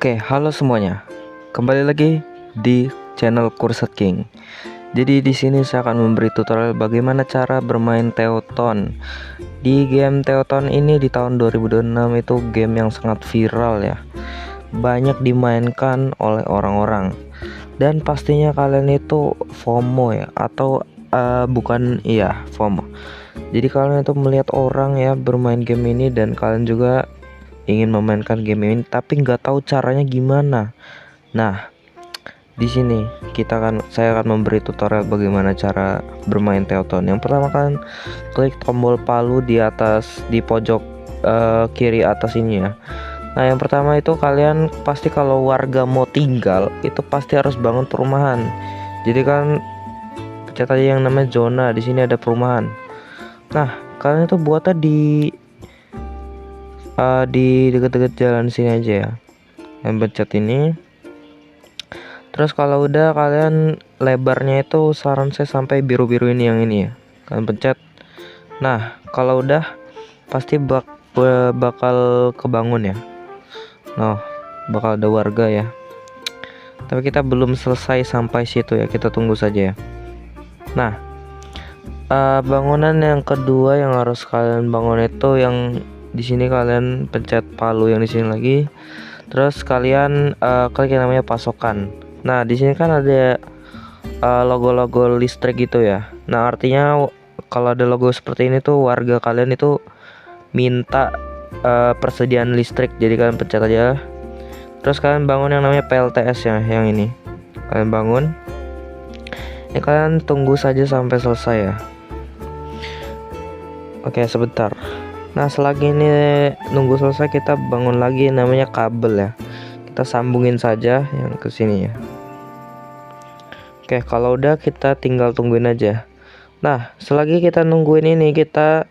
Oke, halo semuanya. Kembali lagi di channel Kursat King. Jadi di sini saya akan memberi tutorial bagaimana cara bermain Teoton. Di game Teoton ini di tahun 2026 itu game yang sangat viral ya. Banyak dimainkan oleh orang-orang. Dan pastinya kalian itu FOMO ya atau bukan iya, FOMO. Jadi kalian itu melihat orang ya bermain game ini dan kalian juga ingin memainkan game ini tapi nggak tahu caranya gimana. Nah, di sini saya akan memberi tutorial bagaimana cara bermain Teoton. Yang pertama kan klik tombol palu di atas di pojok kiri atas ini ya. Nah, yang pertama itu kalian pasti kalau warga mau tinggal itu pasti harus bangun perumahan. Jadi kan pencet aja yang namanya zona, di sini ada perumahan. Nah, kalian itu buatnya di dekat-dekat jalan sini aja ya. Yang pencet ini. Terus kalau udah kalian lebarnya itu saran saya sampai biru-biru ini yang ini ya. Kalian pencet. Nah, kalau udah pasti bakal kebangun ya. Nah, bakal ada warga ya. Tapi kita belum selesai sampai situ ya. Kita tunggu saja ya. Nah, bangunan yang kedua yang harus kalian bangun itu yang di sini kalian pencet palu yang di sini lagi. Terus kalian klik yang namanya pasokan. Nah, di sini kan ada logo-logo listrik gitu ya. Nah, artinya kalau ada logo seperti ini tuh warga kalian itu minta persediaan listrik. Jadi kalian pencet aja. Terus kalian bangun yang namanya PLTS ya, yang ini. Kalian bangun. Ini kalian tunggu saja sampai selesai ya. Oke, sebentar. Nah, selagi ini nunggu selesai kita bangun lagi namanya kabel ya. Kita sambungin saja yang ke sini ya. Oke, kalau udah kita tinggal tungguin aja. Nah, selagi kita nungguin ini kita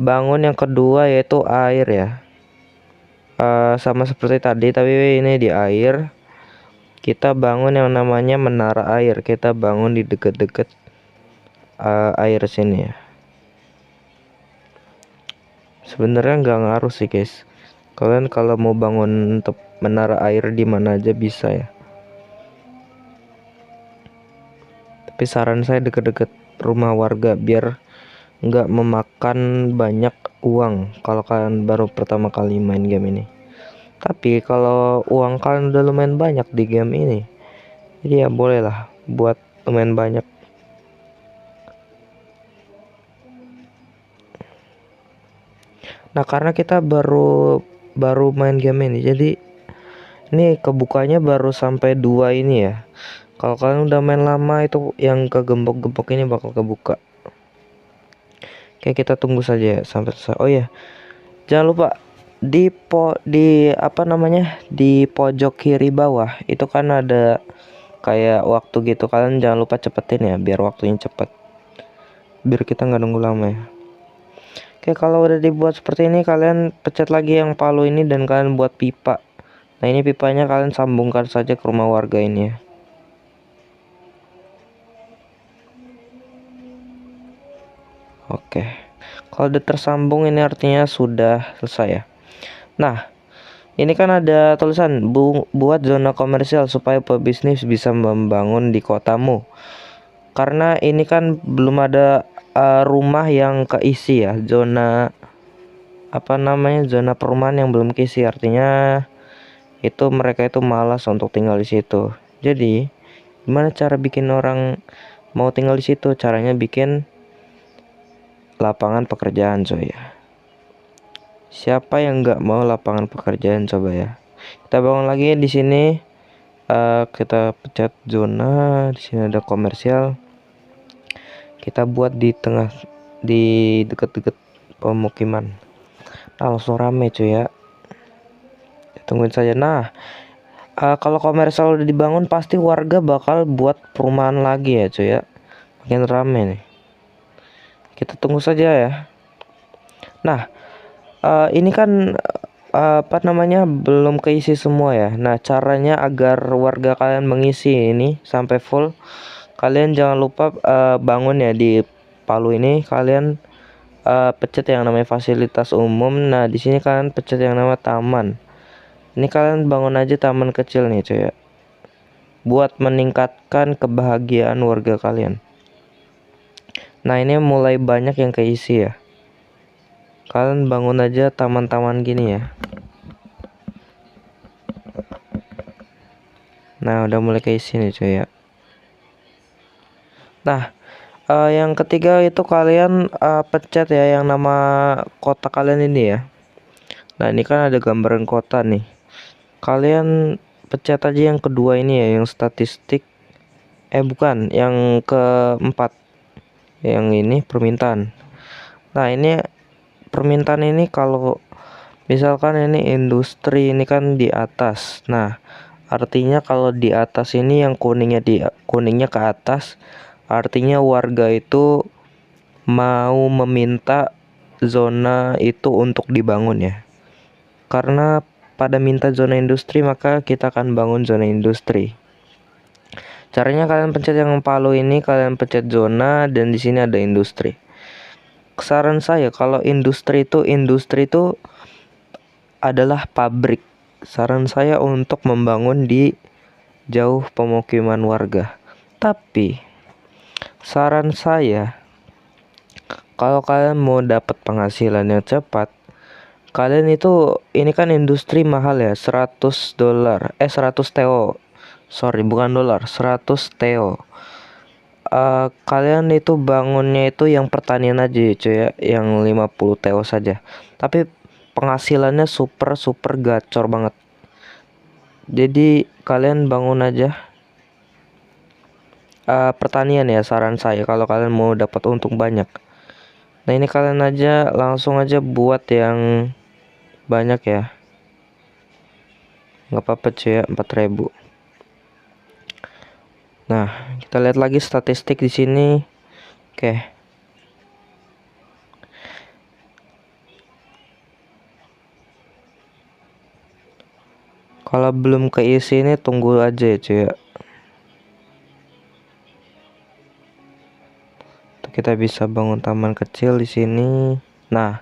bangun yang kedua yaitu air ya. Sama seperti tadi tapi ini di air. Kita bangun yang namanya menara air. Kita bangun di deket-deket air sini ya. Sebenarnya nggak ngaruh sih guys. Kalian kalau mau bangun untuk menara air di mana aja bisa ya. Tapi saran saya deket-deket rumah warga biar nggak memakan banyak uang kalau kalian baru pertama kali main game ini. Tapi kalau uang kalian udah lumayan banyak di game ini, jadi ya bolehlah buat lumayan banyak. Nah, karena kita baru main game ini, jadi ini kebukanya baru sampai 2 ini ya. Kalau kalian udah main lama itu yang kegembok-gembok ini bakal kebuka. Oke, kita tunggu saja ya sampai selesai. Oh ya, jangan lupa di pojok kiri bawah itu kan ada kayak waktu gitu. Kalian jangan lupa cepetin ya biar waktunya cepet. Biar kita nggak nunggu lama ya. Oke, kalau udah dibuat seperti ini kalian pencet lagi yang palu ini dan kalian buat pipa. Nah, ini pipanya kalian sambungkan saja ke rumah warga ini ya. Oke, kalau udah tersambung ini artinya sudah selesai ya. Nah, ini kan ada tulisan buat zona komersial supaya pebisnis bisa membangun di kotamu. Karena ini kan belum ada rumah yang keisi ya, zona perumahan yang belum keisi, artinya itu mereka itu malas untuk tinggal di situ. Jadi, gimana cara bikin orang mau tinggal di situ? Caranya bikin lapangan pekerjaan coy ya. Siapa yang nggak mau lapangan pekerjaan coba ya. Kita bangun lagi di sini. Kita pencet zona. Di sini ada komersial. Kita buat di tengah, di deket-deket pemukiman. Nah, langsung rame cuy ya. Tungguin saja. Nah, kalau komersial udah dibangun pasti warga bakal buat perumahan lagi ya cuy ya. Makin rame nih. Kita tunggu saja ya. Nah, ini kan belum keisi semua ya. Nah, caranya agar warga kalian mengisi ini sampai full, kalian jangan lupa bangun ya di palu ini. Kalian pencet yang namanya fasilitas umum. Nah, di sini kalian pencet yang namanya taman. Ini kalian bangun aja taman kecil nih cuy ya, buat meningkatkan kebahagiaan warga kalian. Nah ini mulai banyak yang keisi ya. Kalian bangun aja taman-taman gini ya. Nah udah mulai keisi nih cuy ya. Nah yang ketiga itu kalian pencet ya yang nama kota kalian ini ya. Nah ini kan ada gambaran kota nih. Kalian pencet aja yang kedua ini ya, yang statistik. Bukan, yang keempat. Yang ini permintaan. Nah ini permintaan ini kalau misalkan ini industri ini kan di atas. Nah artinya kalau di atas ini yang kuningnya ke atas, artinya warga itu mau meminta zona itu untuk dibangun ya. Karena pada minta zona industri maka kita akan bangun zona industri. Caranya kalian pencet yang palu ini, kalian pencet zona dan di sini ada industri. Saran saya kalau industri itu adalah pabrik. Saran saya untuk membangun di jauh pemukiman warga. Tapi saran saya kalau kalian mau dapat penghasilan yang cepat, kalian itu ini kan industri mahal ya, $100, 100 TO. Sorry, bukan dolar, 100 TO. Kalian itu bangunnya itu yang pertanian aja ya cuy ya, yang 50 TO saja. Tapi penghasilannya super gacor banget. Jadi kalian bangun aja pertanian ya, saran saya kalau kalian mau dapat untung banyak. Nah ini kalian aja langsung aja buat yang banyak ya, nggak apa-apa cuy ya, 4.000. Nah kita lihat lagi statistik di sini. Oke. Kalau belum keisi ini tunggu aja ya cuy ya. Kita bisa bangun taman kecil di sini. Nah,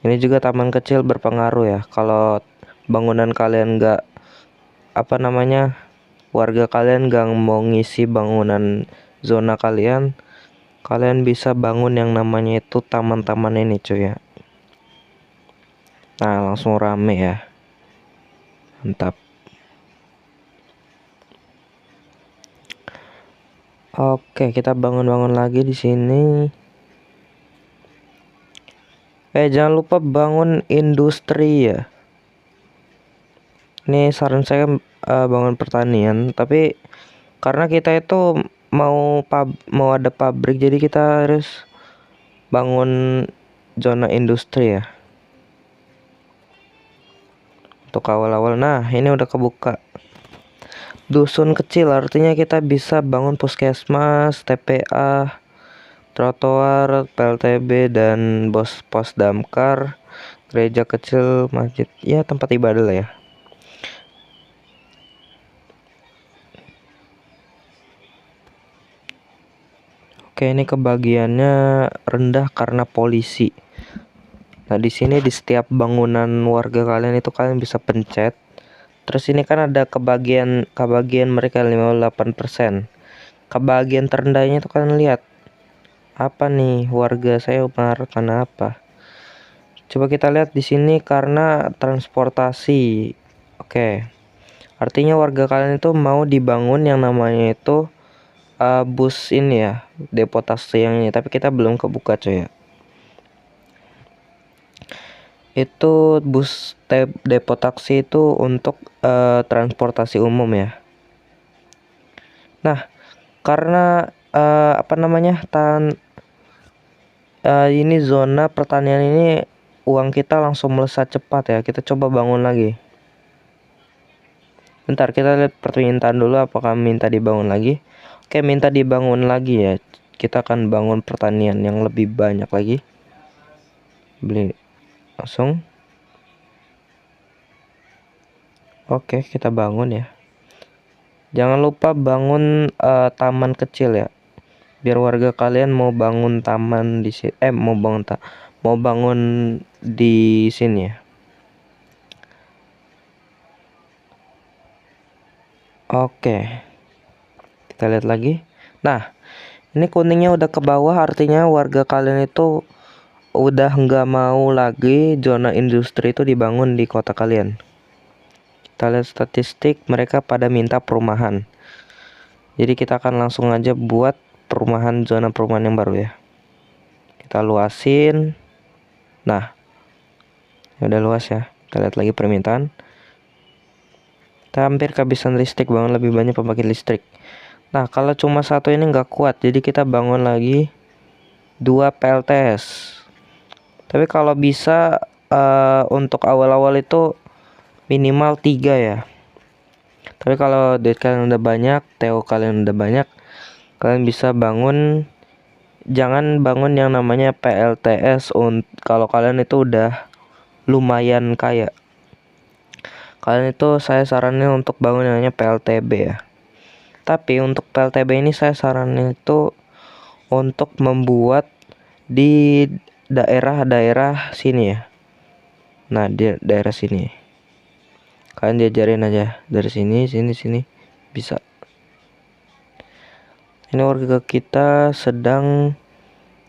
ini juga taman kecil berpengaruh ya. Kalau bangunan kalian warga kalian nggak mau ngisi bangunan zona kalian, kalian bisa bangun yang namanya itu taman-taman ini cuy ya. Nah, langsung rame ya. Mantap. Oke, kita bangun-bangun lagi di sini. Jangan lupa bangun industri ya. Ini saran saya bangun pertanian, tapi karena kita itu mau ada pabrik, jadi kita harus bangun zona industri ya. Untuk awal-awal. Nah, ini udah kebuka. Dusun kecil artinya kita bisa bangun puskesmas, TPA, trotoar, PLTB dan pos damkar, gereja kecil, masjid, ya tempat ibadah lah ya. Oke, ini kebagiannya rendah karena polisi. Nah, di sini di setiap bangunan warga kalian itu kalian bisa pencet. Terus ini kan ada kebagian mereka 58%. Kebagian terendahnya itu kalian lihat. Apa nih warga saya marah karena apa? Coba kita lihat di sini karena transportasi. Oke. Artinya warga kalian itu mau dibangun yang namanya itu bus ini ya, depo taksi yang ini, tapi kita belum kebuka coy ya. Itu bus depo taksi itu untuk transportasi umum ya. Nah, karena ini zona pertanian ini uang kita langsung melesat cepat ya. Kita coba bangun lagi. Bentar, kita lihat permintaan dulu apakah minta dibangun lagi. Oke, minta dibangun lagi ya. Kita akan bangun pertanian yang lebih banyak lagi. Beli langsung. Oke, kita bangun ya. Jangan lupa bangun taman kecil ya. Biar warga kalian mau bangun taman di sini, mau bangun di sini ya. Oke, kita lihat lagi. Nah, ini kuningnya udah ke bawah, artinya warga kalian itu udah nggak mau lagi zona industri itu dibangun di kota kalian. Kita lihat statistik, mereka pada minta perumahan. Jadi kita akan langsung aja buat perumahan, zona perumahan yang baru ya. Kita luasin. Nah, udah luas ya. Kita lihat lagi permintaan. Kita hampir kehabisan listrik, bangun lebih banyak pembangkit listrik. Nah, kalau cuma satu ini nggak kuat, jadi kita bangun lagi 2 PLTS. Tapi kalau bisa untuk awal-awal itu minimal 3 ya. Tapi kalau duit kalian udah banyak, TO kalian udah banyak, kalian bisa bangun. Jangan bangun yang namanya PLTS kalau kalian itu udah lumayan kaya. Kalian itu saya saranin untuk bangun yang namanya PLTB ya. Tapi untuk PLTB ini saya saranin itu untuk membuat di daerah-daerah sini ya. Nah, di daerah sini kalian diajarin aja dari sini bisa. Ini warga kita sedang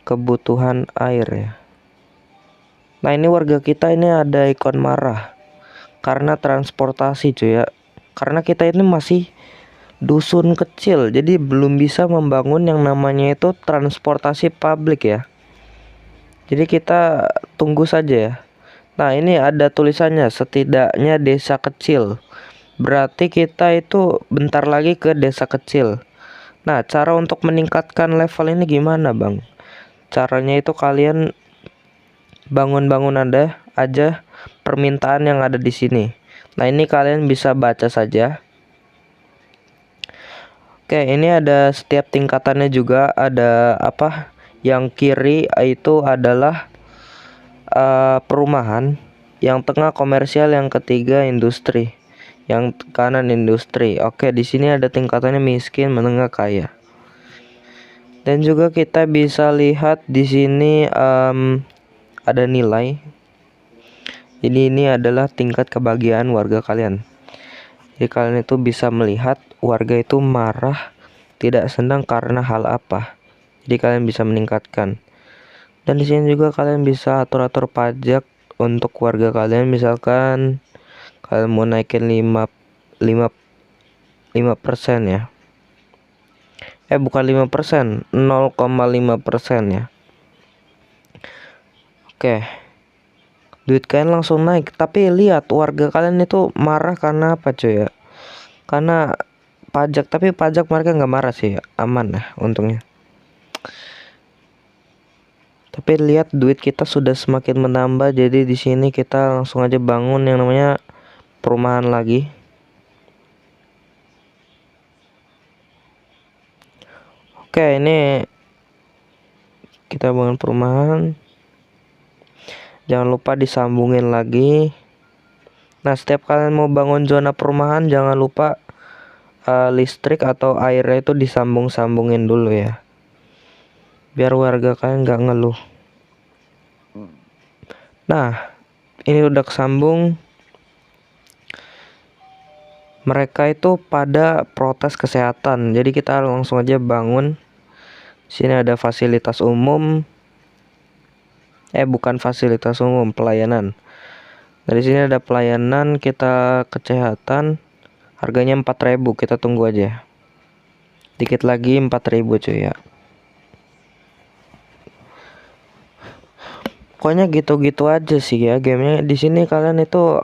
kebutuhan air ya. Nah, ini warga kita ini ada ikon marah karena transportasi cuy ya. Karena kita ini masih dusun kecil, jadi belum bisa membangun yang namanya itu transportasi publik ya. Jadi kita tunggu saja ya. Nah, ini ada tulisannya setidaknya desa kecil. Berarti kita itu bentar lagi ke desa kecil. Nah, cara untuk meningkatkan level ini gimana, Bang? Caranya itu kalian bangun-bangun aja permintaan yang ada di sini. Nah, ini kalian bisa baca saja. Oke, ini ada setiap tingkatannya juga, ada apa? Yang kiri itu adalah perumahan, yang tengah komersial, yang ketiga industri, yang kanan industri. Oke, di sini ada tingkatannya miskin, menengah, kaya. Dan juga kita bisa lihat di sini ada nilai. Jadi ini adalah tingkat kebahagiaan warga kalian. Jadi kalian itu bisa melihat warga itu marah, tidak senang karena hal apa. Jadi kalian bisa meningkatkan. Dan di sini juga kalian bisa atur-atur pajak untuk warga kalian. Misalkan kalian mau naikin 5% ya. Bukan 5%, 0,5% ya. Oke. Duit kalian langsung naik. Tapi lihat warga kalian itu marah karena apa cuy ya? Karena pajak, tapi pajak mereka nggak marah sih ya. Aman lah untungnya. Tapi lihat duit kita sudah semakin menambah, jadi di sini kita langsung aja bangun yang namanya perumahan lagi. Oke, ini kita bangun perumahan. Jangan lupa disambungin lagi. Nah, setiap kalian mau bangun zona perumahan, jangan lupa listrik atau airnya itu disambung-sambungin dulu ya, biar warga kalian nggak ngeluh. Nah, ini udah kesambung. Mereka itu pada protes kesehatan, jadi kita langsung aja bangun. Sini ada fasilitas umum. Bukan fasilitas umum, pelayanan. Dari sini ada pelayanan, kita kesehatan. Harganya 4.000, kita tunggu aja. Dikit lagi 4.000 cuy ya. Pokoknya gitu-gitu aja sih ya gamenya. Di sini kalian itu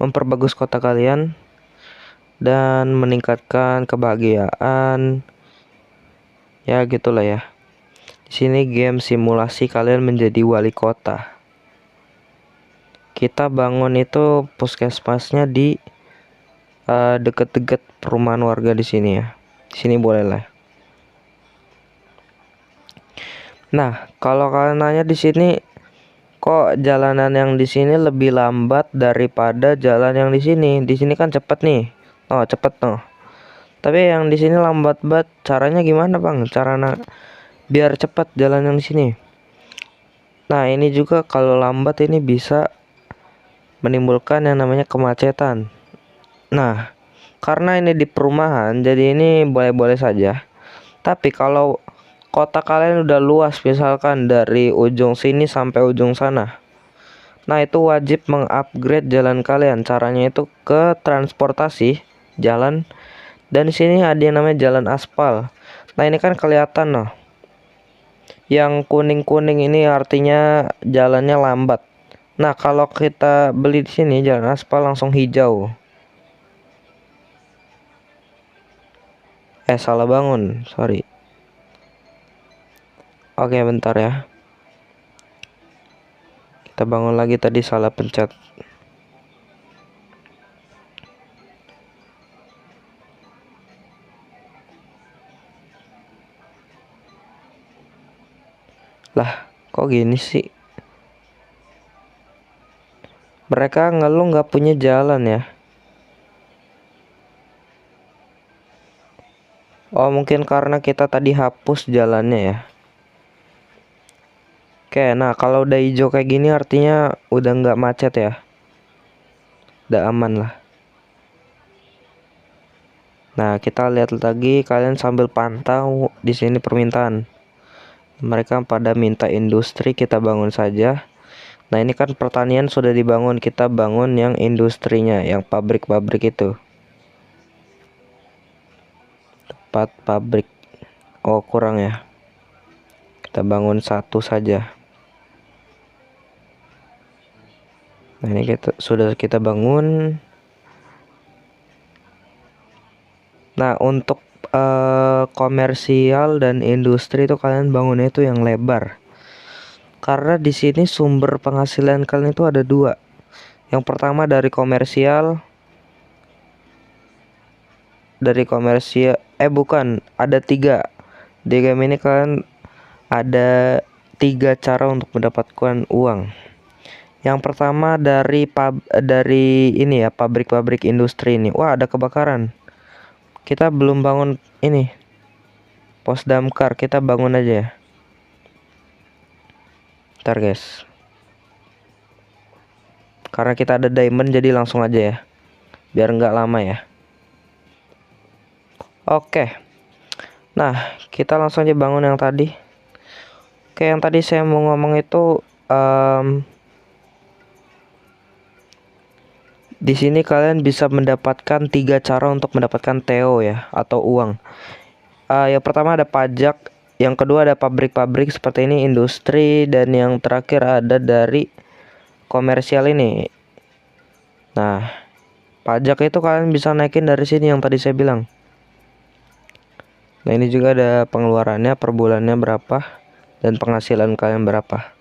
memperbagus kota kalian dan meningkatkan kebahagiaan. Ya gitulah ya. Di sini game simulasi kalian menjadi wali kota. Kita bangun itu puskesmasnya di deket-deket perumahan warga di sini ya. Di sini boleh lah. Nah, kalau kalian nanya di sini, kok jalanan yang di sini lebih lambat daripada jalan yang di sini? Di sini kan cepet nih. Oh, cepet noh. Tapi yang di sini lambat banget. Caranya gimana, Bang? Biar cepet jalan yang di sini. Nah, ini juga kalau lambat ini bisa menimbulkan yang namanya kemacetan. Nah, Karena ini di perumahan, jadi ini boleh-boleh saja. Tapi kalau kota kalian udah luas, misalkan dari ujung sini sampai ujung sana, nah itu wajib mengupgrade jalan kalian. Caranya itu ke transportasi jalan, dan di sini ada yang namanya jalan aspal. Nah ini kan kelihatan loh. Yang kuning-kuning ini artinya jalannya lambat. Nah kalau kita beli di sini jalan aspal langsung hijau. Salah bangun, sorry. Oke, bentar ya. Kita bangun lagi, tadi salah pencet. Lah, kok gini sih? Mereka ngeluh nggak punya jalan ya. Oh, mungkin karena kita tadi hapus jalannya ya. Oke, nah kalau udah hijau kayak gini artinya udah nggak macet ya. Udah aman lah. Nah, kita lihat lagi, kalian sambil pantau di sini permintaan. Mereka pada minta industri, kita bangun saja. Nah, ini kan pertanian sudah dibangun, kita bangun yang industrinya, yang pabrik-pabrik itu. Tempat pabrik. Oh, kurang ya. Kita bangun satu saja. Nah, ini sudah kita bangun. Nah, untuk komersial dan industri itu kalian bangunnya itu yang lebar. Karena di sini sumber penghasilan kalian itu ada dua. Yang pertama dari komersial, bukan, ada tiga. Di game ini kalian ada tiga cara untuk mendapatkan uang. Yang pertama dari ini ya, pabrik-pabrik industri ini. Wah, ada kebakaran. Kita belum bangun ini pos damkar, kita bangun aja ya. Ntar guys, karena kita ada diamond jadi langsung aja ya, biar nggak lama ya. Oke, nah kita langsung aja bangun yang tadi. Oke, yang tadi saya mau ngomong itu di sini kalian bisa mendapatkan tiga cara untuk mendapatkan TO ya, atau uang. Yang pertama ada pajak, yang kedua ada pabrik-pabrik seperti ini, industri, dan yang terakhir ada dari komersial ini. Nah, pajak itu kalian bisa naikin dari sini yang tadi saya bilang. Nah, ini juga ada pengeluarannya per bulannya berapa dan penghasilan kalian berapa.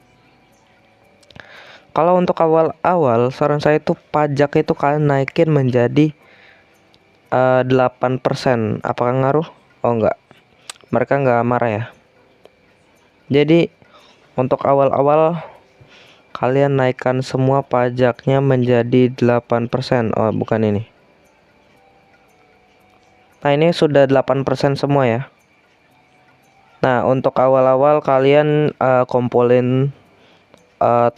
Kalau untuk awal-awal, saran saya itu pajak itu kalian naikin menjadi 8%. Apakah ngaruh? Oh enggak, mereka nggak marah ya. Jadi untuk awal-awal kalian naikkan semua pajaknya menjadi 8%. Oh bukan ini. Nah ini sudah 8% semua ya. Nah untuk awal-awal kalian kumpulin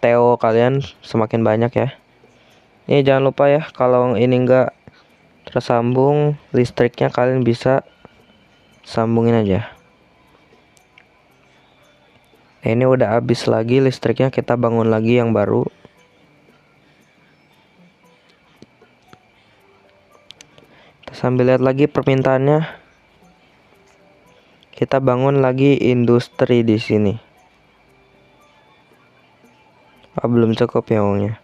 TO kalian semakin banyak ya. Ini jangan lupa ya, kalau ini enggak tersambung listriknya, kalian bisa sambungin aja. Nah, ini udah habis lagi listriknya, kita bangun lagi yang baru. Kita sambil lihat lagi permintaannya. Kita bangun lagi industri di sini. Belum cukup ya uangnya.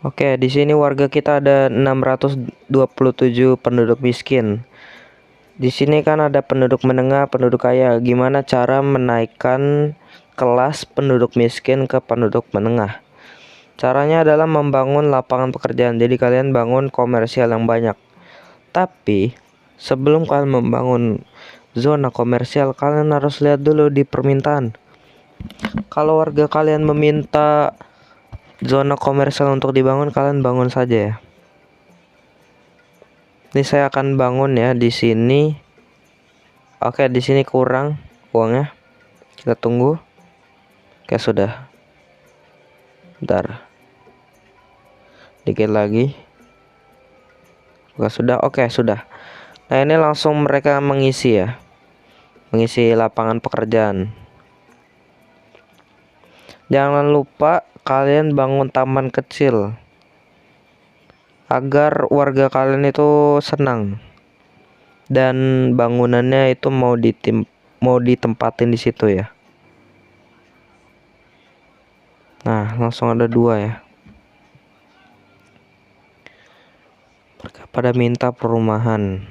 Oke, di sini warga kita ada 627 penduduk miskin. Di sini kan ada penduduk menengah, penduduk kaya. Gimana cara menaikkan kelas penduduk miskin ke penduduk menengah? Caranya adalah membangun lapangan pekerjaan. Jadi kalian bangun komersial yang banyak. Tapi sebelum kalian membangun zona komersial, kalian harus lihat dulu di permintaan. Kalau warga kalian meminta zona komersial untuk dibangun, kalian bangun saja ya. Ini saya akan bangun ya di sini. Oke, di sini kurang uangnya. Kita tunggu. Oke, sudah. Bentar. Dikit lagi. Oke, sudah. Nah, ini langsung mereka mengisi ya. Mengisi lapangan pekerjaan. Jangan lupa kalian bangun taman kecil agar warga kalian itu senang. Dan bangunannya itu mau ditempatin di situ ya. Nah, langsung ada 2 ya. Mereka pada minta perumahan.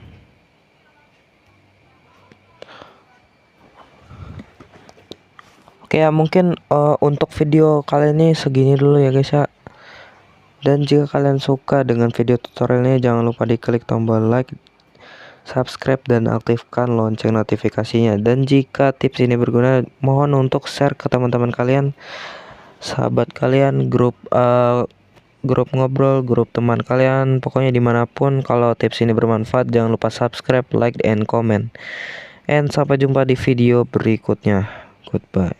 Oke ya, mungkin untuk video kali ini segini dulu ya guys ya. Dan jika kalian suka dengan video tutorialnya, jangan lupa diklik tombol like, subscribe, dan aktifkan lonceng notifikasinya. Dan jika tips ini berguna, mohon untuk share ke teman-teman kalian, sahabat kalian, grup ngobrol, grup teman kalian, pokoknya dimanapun. Kalau tips ini bermanfaat, jangan lupa subscribe, like, and comment. And sampai jumpa di video berikutnya. Goodbye.